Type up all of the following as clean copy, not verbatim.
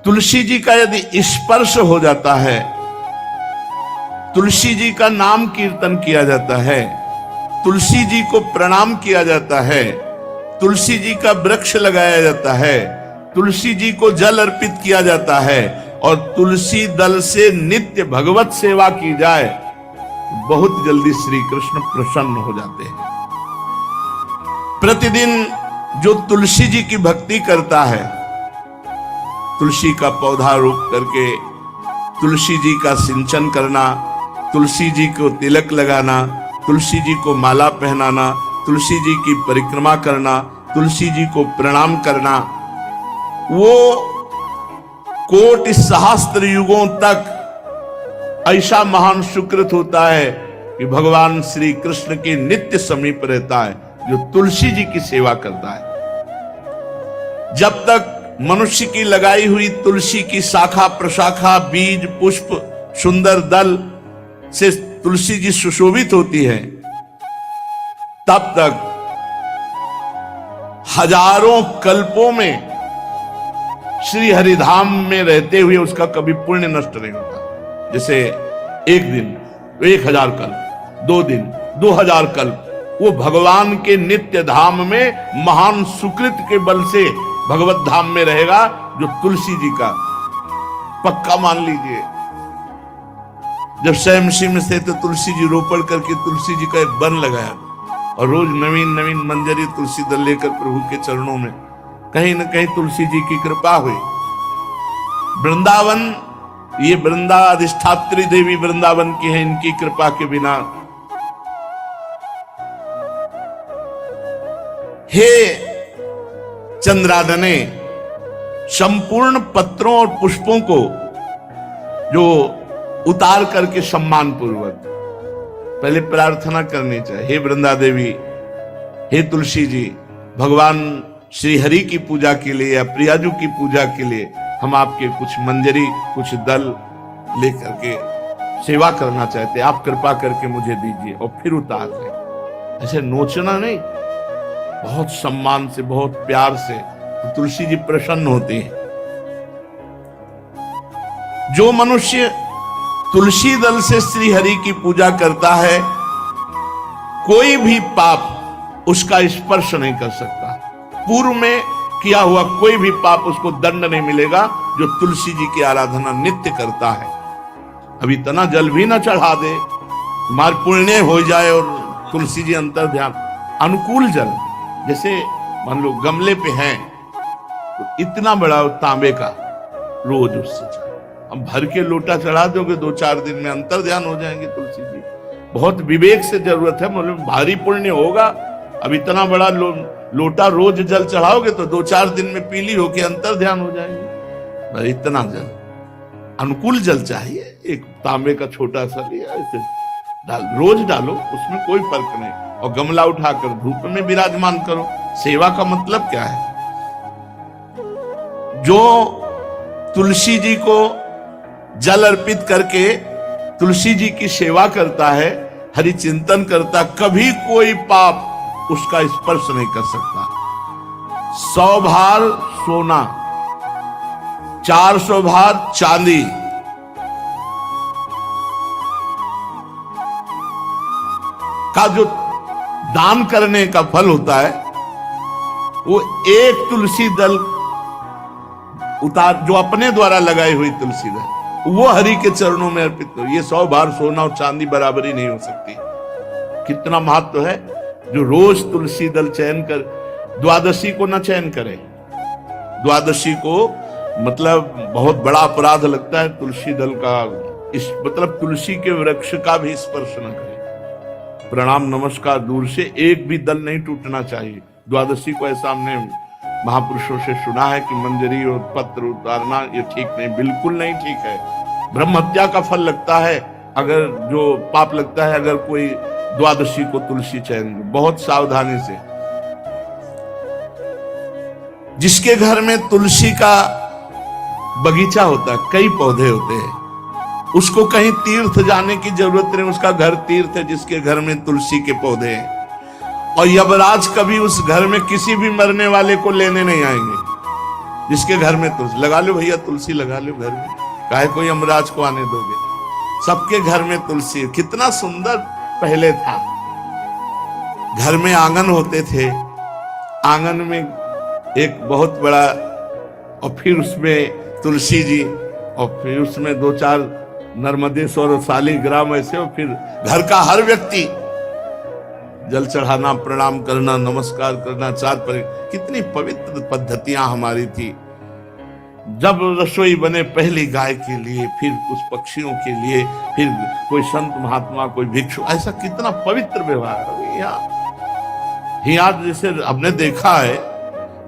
तुलसी जी का यदि स्पर्श हो जाता है, तुलसी जी का नाम कीर्तन किया जाता है, तुलसी जी को प्रणाम किया जाता है, तुलसी जी का वृक्ष लगाया जाता है, तुलसी जी को जल अर्पित किया जाता है और तुलसी दल से नित्य भगवत सेवा की जाए, बहुत जल्दी श्री कृष्ण प्रसन्न हो जाते हैं। प्रतिदिन जो तुलसी जी की भक्ति करता है, तुलसी का पौधा रोप करके तुलसी जी का सिंचन करना, तुलसी जी को तिलक लगाना, तुलसी जी को माला पहनाना, तुलसी जी की परिक्रमा करना, तुलसी जी को प्रणाम करना, वो कोटि सहस्त्र युगों तक ऐसा महान सुकृत होता है कि भगवान श्री कृष्ण के नित्य समीप रहता है जो तुलसी जी की सेवा करता है। जब तक मनुष्य की लगाई हुई तुलसी की शाखा प्रशाखा बीज पुष्प सुंदर दल से तुलसी जी सुशोभित होती है, तब तक हजारों कल्पों में श्री हरिधाम में रहते हुए उसका कभी पुण्य नष्ट नहीं होता। जैसे एक दिन 1000 कल्प, 2 दिन 2000 कल्प वो भगवान के नित्य धाम में महान सुकृत के बल से भगवत धाम में रहेगा, जो तुलसी जी का पक्का मान लीजिए। जब स्वयं में थे तो तुलसी जी रोपण करके तुलसी जी का एक वन लगाया और रोज नवीन नवीन मंजरी तुलसी दल लेकर प्रभु के चरणों में, कहीं न कहीं तुलसी जी की कृपा हुई। वृंदावन, ये वृंदा अधिष्ठात्री देवी वृंदावन की है, इनकी कृपा के बिना हे चंद्रादने संपूर्ण पत्रों और पुष्पों को जो उतार करके सम्मान पूर्वक पहले प्रार्थना करनी चाहिए, हे वृंदा देवी, हे तुलसी जी, भगवान श्री हरि की पूजा के लिए या प्रियाजू की पूजा के लिए हम आपके कुछ मंजरी कुछ दल लेकर के सेवा करना चाहते, आप कृपा करके मुझे दीजिए, और फिर उतार दें। ऐसे नोचना नहीं, बहुत सम्मान से बहुत प्यार से, तो तुलसी जी प्रसन्न होती है। जो मनुष्य तुलसी दल से श्री हरि की पूजा करता है, कोई भी पाप उसका स्पर्श नहीं कर सकता। पूर्व में किया हुआ कोई भी पाप उसको दंड नहीं मिलेगा, जो तुलसी जी की आराधना नित्य करता है। अब इतना जल भी ना चढ़ा दे, मार पुण्य हो जाए और तुलसी जी अंतर ध्यान, अनुकूल जल, जैसे मान लो गमले पे हैं तो इतना बड़ा तांबे का रोज उससे चढ़ा, अब भर के लोटा चढ़ा दोगे 2-4 दिन में अंतर ध्यान हो जाएंगे तुलसी जी। बहुत विवेक से जरूरत है, मतलब भारी पुण्य होगा। अब इतना बड़ा लोटा रोज जल चढ़ाओगे तो 2-4 दिन में पीली होके अंतर ध्यान हो जाएंगे। इतना जल, अनुकूल जल चाहिए, एक तांबे का छोटा सा लिया, ऐसे रोज डालो, उसमें कोई फर्क नहीं, और गमला उठाकर धूप में विराजमान करो। सेवा का मतलब क्या है? जो तुलसी जी को जल अर्पित करके तुलसी जी की सेवा करता है, हरि चिंतन करता, कभी कोई पाप उसका स्पर्श नहीं कर सकता। 100 भार सोना, 400 भार चांदी, का जो दान करने का फल होता है, वो एक तुलसी दल उतार, जो अपने द्वारा लगाई हुई तुलसी दल, वो हरि के चरणों में अर्पित हो। ये 100 भार सोना और चांदी बराबरी नहीं हो सकती। कितना महत्व है। जो रोज तुलसी दल चयन कर, द्वादशी को न चयन करे, द्वादशी को मतलब बहुत बड़ा अपराध लगता है तुलसी दल का, इस मतलब तुलसी के वृक्ष का भी स्पर्श न करे। प्रणाम नमस्कार दूर से, एक भी दल नहीं टूटना चाहिए। द्वादशी को ऐसा हमने महापुरुषों से सुना है कि मंजरी और पत्र उतारना ये ठीक नहीं, बिल्कुल नहीं ठीक है। ब्रह्म हत्या का फल लगता है, अगर जो पाप लगता है अगर कोई द्वादशी को तुलसी चयन, बहुत सावधानी से। जिसके घर में तुलसी का बगीचा होता है, कई पौधे होते हैं, उसको कहीं तीर्थ जाने की जरूरत नहीं, उसका घर तीर्थ है जिसके घर में तुलसी के पौधे हैं। और यमराज कभी उस घर में किसी भी मरने वाले को लेने नहीं आएंगे। जिसके घर में तुलसी, लगा लो भैया तुलसी लगा लो घर में, काहे कोई यमराज को आने दोगे, सबके घर में तुलसी। कितना सुंदर पहले था, घर में आंगन होते थे, आंगन में एक बहुत बड़ा, और फिर उसमें तुलसी जी, और फिर उसमें 2-4 नर्मदेश्वर शालिग्राम ऐसे, और फिर घर का हर व्यक्ति जल चढ़ाना, प्रणाम करना, नमस्कार करना, 4 पर। कितनी पवित्र पद्धतियां हमारी थी। जब रसोई बने पहली गाय के लिए, फिर कुछ पक्षियों के लिए, फिर कोई संत महात्मा, कोई भिक्षु, ऐसा कितना पवित्र व्यवहार। यहाँ जैसे हमने देखा है,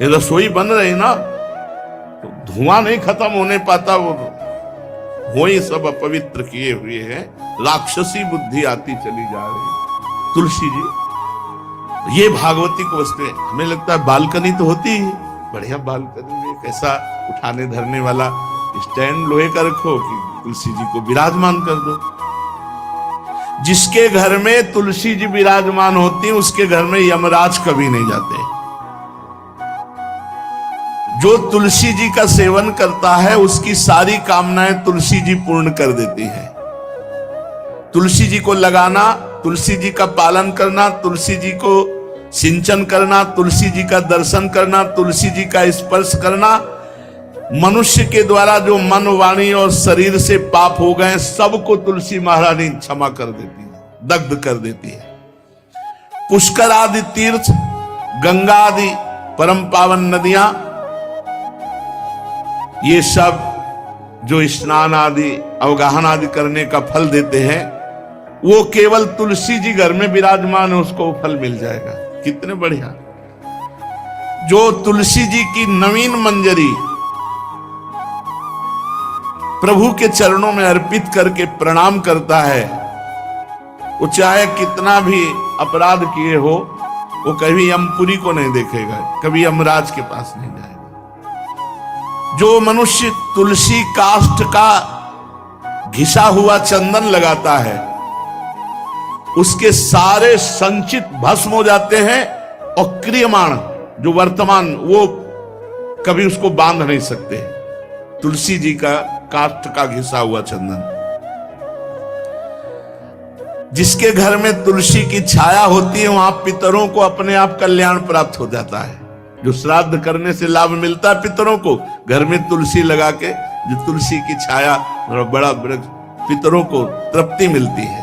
ये रसोई बन रही ना, तो धुआं नहीं खत्म होने पाता, वो ही सब अपवित्र किए हुए हैं, राक्षसी बुद्धि आती चली जा रही। तुलसी जी, ये भागवती को वस्तु, हमें लगता है बालकनी तो होती ही, बढ़िया बालकनी में कैसा उठाने धरने वाला स्टैंड लोहे का रखो कि तुलसी जी को विराजमान कर दो। जिसके घर में तुलसी जी विराजमान होती, उसके घर में यमराज कभी नहीं जाते। जो तुलसी जी का सेवन करता है, उसकी सारी कामनाएं तुलसी जी पूर्ण कर देती है। तुलसी जी को लगाना, तुलसी जी का पालन करना, तुलसी जी को सिंचन करना, तुलसी जी का दर्शन करना, तुलसी जी का स्पर्श करना, मनुष्य के द्वारा जो मन, वाणी और शरीर से पाप हो गए, सबको तुलसी महारानी क्षमा कर देती है, दग्ध कर देती है। पुष्कर आदि तीर्थ, गंगा आदि परम पावन नदियां, ये सब जो स्नान आदि, अवगाहन आदि करने का फल देते हैं, वो केवल तुलसी जी घर में विराजमान है, उसको फल मिल जाएगा। कितने बढ़िया। जो तुलसी जी की नवीन मंजरी प्रभु के चरणों में अर्पित करके प्रणाम करता है, वो चाहे कितना भी अपराध किए हो, वो कभी यमपुरी को नहीं देखेगा, कभी यमराज के पास नहीं जाएगा। जो मनुष्य तुलसी काष्ठ का घिसा हुआ चंदन लगाता है, उसके सारे संचित भस्म हो जाते हैं, और क्रियमाण जो वर्तमान, वो कभी उसको बांध नहीं सकते। तुलसी जी का काष्ठ का घिसा हुआ चंदन, जिसके घर में तुलसी की छाया होती है, वहां पितरों को अपने आप कल्याण प्राप्त हो जाता है। जो श्राद्ध करने से लाभ मिलता है पितरों को, घर में तुलसी लगा के, जो तुलसी की छाया, बड़ा पितरों को तृप्ति मिलती है।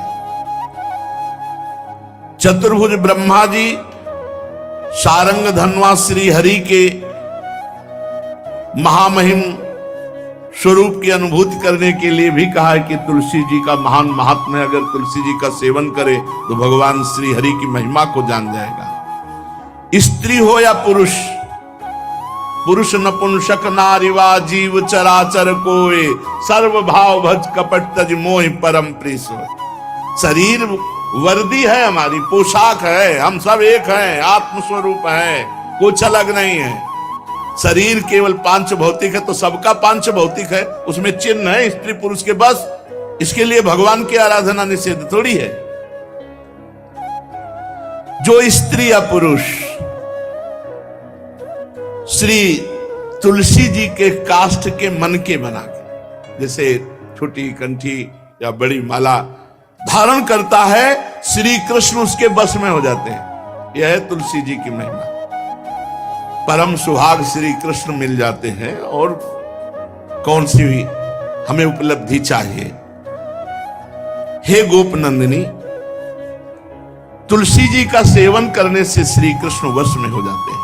चतुर्भुज ब्रह्मा जी सारंग धनवा श्री हरि के महामहिम स्वरूप की अनुभूति करने के लिए भी कहा है कि तुलसी जी का महान महात्म्य है। अगर तुलसी जी का सेवन करे तो भगवान श्री हरि की महिमा को जान जाएगा। स्त्री हो या पुरुष, पुरुष नपुंसक नारीवा जीव चराचर कोय, सर्व भाव भज कपट तज मोहि परम प्रीस। शरीर वर्दी है, हमारी पोशाक है, हम सब एक हैं, आत्मस्वरूप है, कुछ अलग नहीं है। शरीर केवल पांच भौतिक है, तो सबका पांच भौतिक है, उसमें चिन्ह है स्त्री पुरुष के, बस इसके लिए भगवान की आराधना निषेध थोड़ी है। जो स्त्री या पुरुष श्री तुलसी जी के काष्ठ के मन के बना के, जैसे छोटी कंठी या बड़ी माला धारण करता है, श्री कृष्ण उसके बस में हो जाते हैं। यह है तुलसी जी की महिमा। परम सुहाग श्री कृष्ण मिल जाते हैं, और कौन सी भी हमें उपलब्धि चाहिए। हे गोप नंदिनी, तुलसी जी का सेवन करने से श्री कृष्ण वश में हो जाते हैं।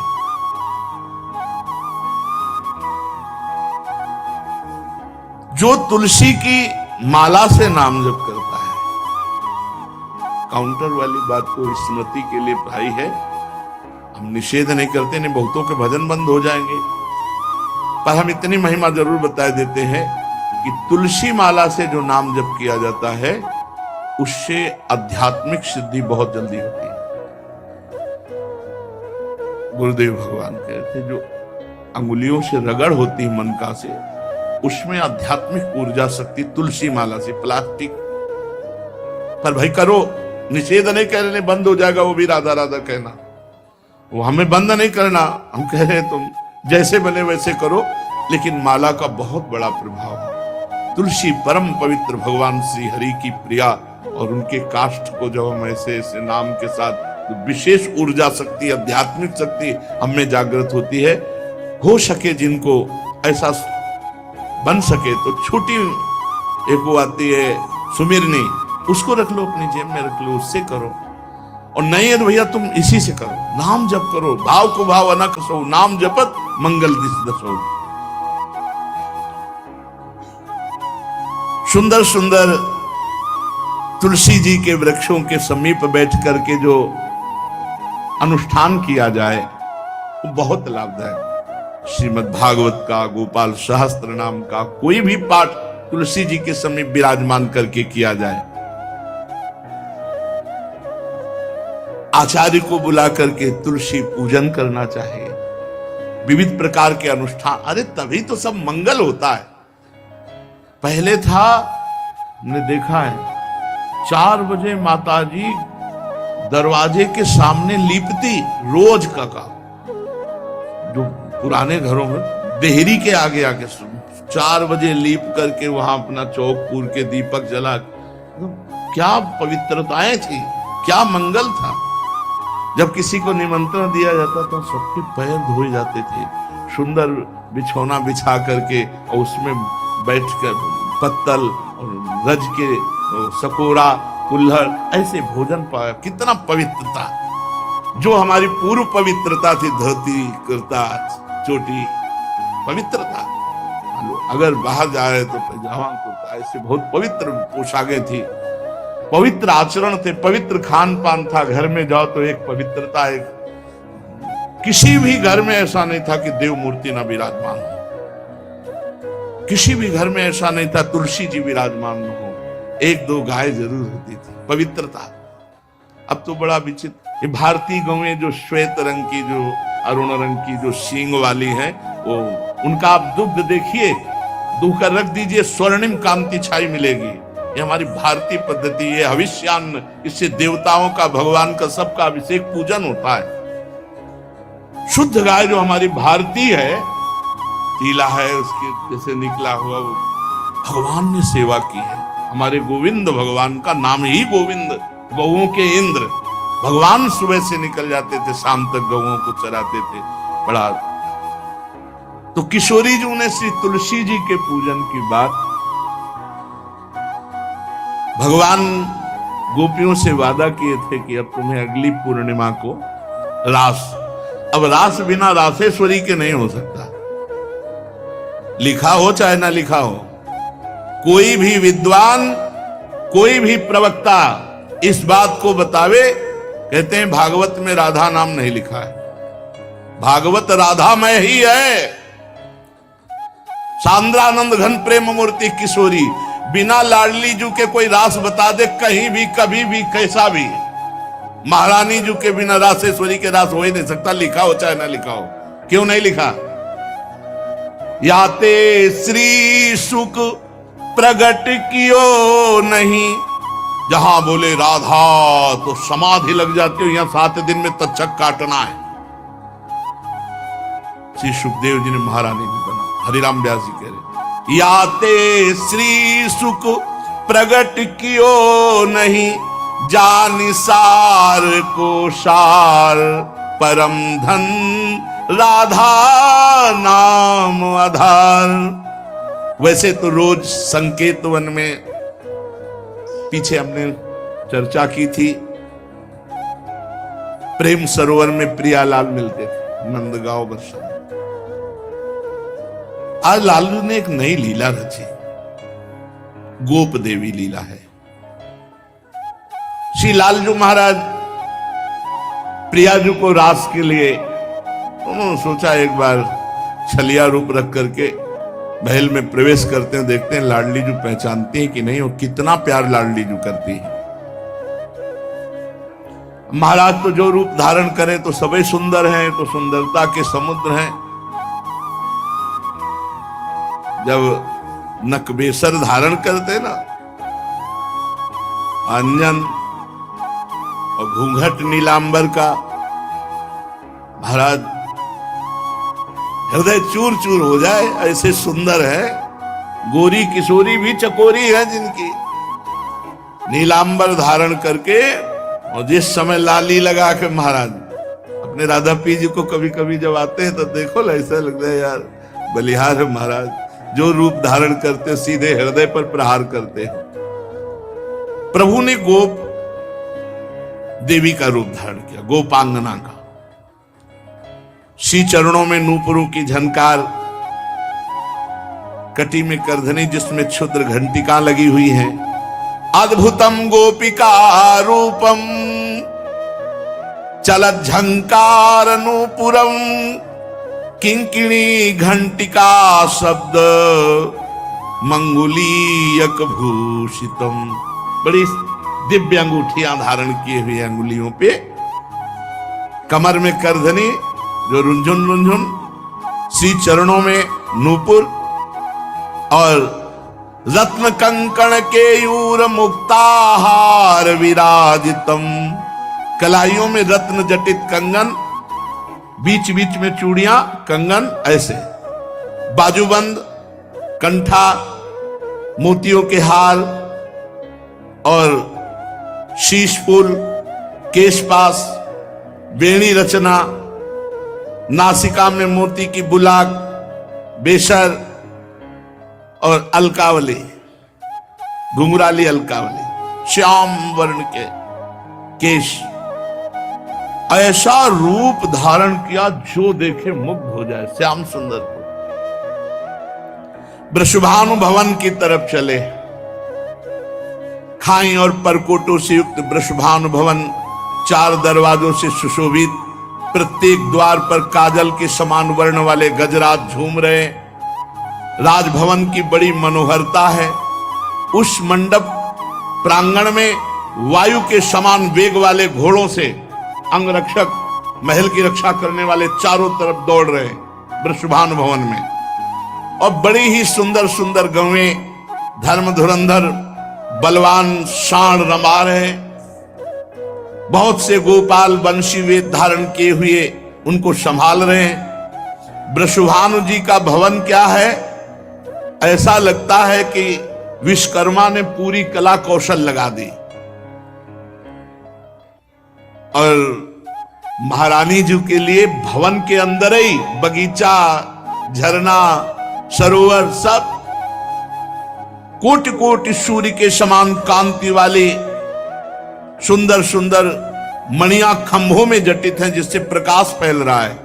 जो तुलसी की माला से नाम जप करता है, काउंटर वाली बात को स्मृति के लिए भाई है, हम निषेध नहीं करते, नहीं बहुतों के भजन बंद हो जाएंगे, पर हम इतनी महिमा जरूर बता देते हैं कि तुलसी माला से जो नाम जप किया जाता है, उससे आध्यात्मिक सिद्धि बहुत जल्दी होती है। गुरुदेव भगवान कहते जो अंगुलियों से रगड़ होती है मन का से, उसमें आध्यात्मिक ऊर्जा शक्ति तुलसी माला से। प्लास्टिक पर भाई करो, निषेध नहीं कह रहे, बंद हो जाएगा वो भी राधा राधा कहना, वो हमें बंद नहीं करना। हम कह रहे तुम जैसे बने वैसे करो, लेकिन माला का बहुत बड़ा प्रभाव है। तुलसी परम पवित्र भगवान श्री हरि की प्रिया, और उनके काष्ठ को जब हम ऐसे ऐसे नाम के साथ, विशेष ऊर्जा शक्ति, आध्यात्मिक शक्ति हम में जागृत होती है। हो सके जिनको ऐसा बन सके तो छोटी एक वो आती है सुमिरनी, उसको रख लो, अपनी जेब में रख लो, उससे करो। और नहीं है तो भैया तुम इसी से करो, नाम जप करो, भाव को भाव अनक सो, नाम जपत मंगल दिस दसो। सुंदर सुंदर तुलसी जी के वृक्षों के समीप बैठ करके जो अनुष्ठान किया जाए वो बहुत लाभदायक। श्रीमद् भागवत का, गोपाल सहस्त्र नाम का कोई भी पाठ तुलसी जी के समीप विराजमान करके किया जाए, आचार्य को बुला करके तुलसी पूजन करना चाहिए, विविध प्रकार के अनुष्ठान। अरे तभी तो सब मंगल होता है। पहले था, हमने देखा है, 4 बजे माताजी दरवाजे के सामने लीपती, रोज का काम। जो पुराने घरों में देहरी के आगे आके 4 बजे लीप करके वहां अपना चौक पूर के दीपक जला, क्या पवित्रताएं थी, क्या मंगल था। जब किसी को निमंत्रण दिया जाता तो सबके पैर धोए जाते थे, सुंदर बिछौना बिछा करके और उसमें बैठकर पत्तल और गज के सकोरा कुल्हड़ ऐसे भोजन पाया। कितना पवित्रता, जो हमारी पूर्व पवित्रता थी, धोती कुर्ता चोटी पवित्रता। अगर बाहर जा रहे तो पैजामा कुर्ता, ऐसे बहुत पवित्र पोशाकें थी, पवित्र आचरण थे, पवित्र खान पान था। घर में जाओ तो एक पवित्रता, एक किसी भी घर में ऐसा नहीं था कि देव मूर्ति न विराजमान हो, किसी भी घर में ऐसा नहीं था तुलसी जी विराजमान न हो, 1-2 गाय जरूर होती थी, पवित्रता। अब तो बड़ा विचित्र, ये भारतीय गौएं जो श्वेत रंग की, जो अरुण रंग की, जो सींग वाली है, वो उनका आप दुग्ध देखिए, दूह कर रख दीजिए, स्वर्णिम कांति छाई मिलेगी। ये हमारी भारतीय पद्धति, ये हविष्यान्न, इससे देवताओं का, भगवान का, सबका अभिषेक पूजन होता है। शुद्ध गाय जो हमारी भारतीय है, तीला है उसके जैसे निकला हुआ, भगवान ने सेवा की है। हमारे गोविंद भगवान का नाम ही गोविंद, गौओं के इंद्र। भगवान सुबह से निकल जाते थे, शाम तक गौओं को चराते थे। बड़ा तो किशोरी जी ने श्री तुलसी जी के पूजन की बात, भगवान गोपियों से वादा किए थे कि अब तुम्हें अगली पूर्णिमा को रास, अब रास बिना रासेश्वरी के नहीं हो सकता। लिखा हो चाहे ना लिखा हो, कोई भी विद्वान, कोई भी प्रवक्ता इस बात को बतावे, कहते हैं भागवत में राधा नाम नहीं लिखा है, भागवत राधामय ही है। सांद्रानंद घन प्रेम मूर्ति किशोरी, बिना लाडली जू के कोई रास बता दे कहीं भी, कभी भी, कैसा भी, महारानी जू के बिना रासेश्वरी के रास हो ही नहीं सकता, लिखा हो चाहे ना लिखा हो। क्यों नहीं लिखा? याते श्री सुख प्रगट कियो नहीं, जहां बोले राधा तो समाधि लग जाती हो, यहां 7 दिन में तक्षक काटना है। श्री सुखदेव जी ने महारानी जी बना, हरिराम व्यास जी कह रहे, याते श्री सुख प्रगट कियो नहीं, जान सार को सार परम धन, राधा नाम आधार। वैसे तो रोज संकेत वन में, पीछे हमने चर्चा की थी, प्रेम सरोवर में प्रियालाल मिलते थे, नंदगांव बरसा। आज लालू ने एक नई लीला रची, गोप देवी लीला है। श्री लालजू महाराज प्रियाजू को रास के लिए उन्होंने सोचा एक बार छलिया रूप रख करके महल में प्रवेश करते हैं, देखते हैं लाडली जू पहचानती है कि नहीं, वो कितना प्यार लाडली जू करती है। महाराज तो जो रूप धारण करें तो सभी सुंदर हैं, तो सुंदरता के समुद्र हैं। जब नकबेसर धारण करते ना, अंजन और घूंघट नीलांबर का, महाराज हृदय चूर चूर हो जाए, ऐसे सुंदर है। गोरी किशोरी भी चकोरी है जिनकी, नीलांबर धारण करके, और जिस समय लाली लगा के महाराज अपने राधा पी जी को कभी कभी जब आते हैं तो देखो ऐसा लगता है यार बलिहार है महाराज, जो रूप धारण करते सीधे हृदय पर प्रहार करते हैं। प्रभु ने गोप देवी का रूप धारण किया, गोपांगना का। श्री चरणों में नूपुरों की झनकार, कटी में करधनी जिसमें क्षुद्र घंटिका लगी हुई है। अद्भुतम गोपिका रूपम चलत झंकार नूपुरम किंकिणी घंटिका शब्द मंगुलीयक भूषितम। बड़ी दिव्य अंगूठियां धारण किए हुए अंगुलियों पे, कमर में करधनी जो रुंझुन रुंझुन, श्री चरणों में नूपुर और रत्न कंकण केयूर मुक्ताहार विराजितम। कलाइयों में रत्न जटित कंगन, बीच बीच में चूड़ियां कंगन ऐसे, बाजूबंद, कंठा, मोतियों के हार और शीश फूल, केशपास, बेणी रचना, नासिका में मोती की बुलाक, बेशर और अलकावली, घुंघराली अलकावली, श्याम वर्ण के केश। ऐसा रूप धारण किया जो देखे मुग्ध हो जाए श्याम सुंदर को। वृषभानु भवन की तरफ चले। खाई और परकोटों से युक्त वृषभानु भवन 4 दरवाजों से सुशोभित, प्रत्येक द्वार पर काजल के समान वर्ण वाले गजराज झूम रहे। राजभवन की बड़ी मनोहरता है। उस मंडप प्रांगण में वायु के समान वेग वाले घोड़ों से अंगरक्षक महल की रक्षा करने वाले चारों तरफ दौड़ रहे वृषभानु भवन में। और बड़ी ही सुंदर सुंदर गौएं, धर्म धुरंधर बलवान शाण रमा रहे। बहुत से गोपाल वंशी वेद धारण किए हुए उनको संभाल रहे हैं। वृषभानु जी का भवन क्या है, ऐसा लगता है कि विश्वकर्मा ने पूरी कला कौशल लगा दी। और महारानी जी के लिए भवन के अंदर ही बगीचा, झरना, सरोवर सब कोटि कोटि सूर्य के समान कांति वाली सुंदर सुंदर मणियां खंभों में जटित हैं, जिससे प्रकाश फैल रहा है।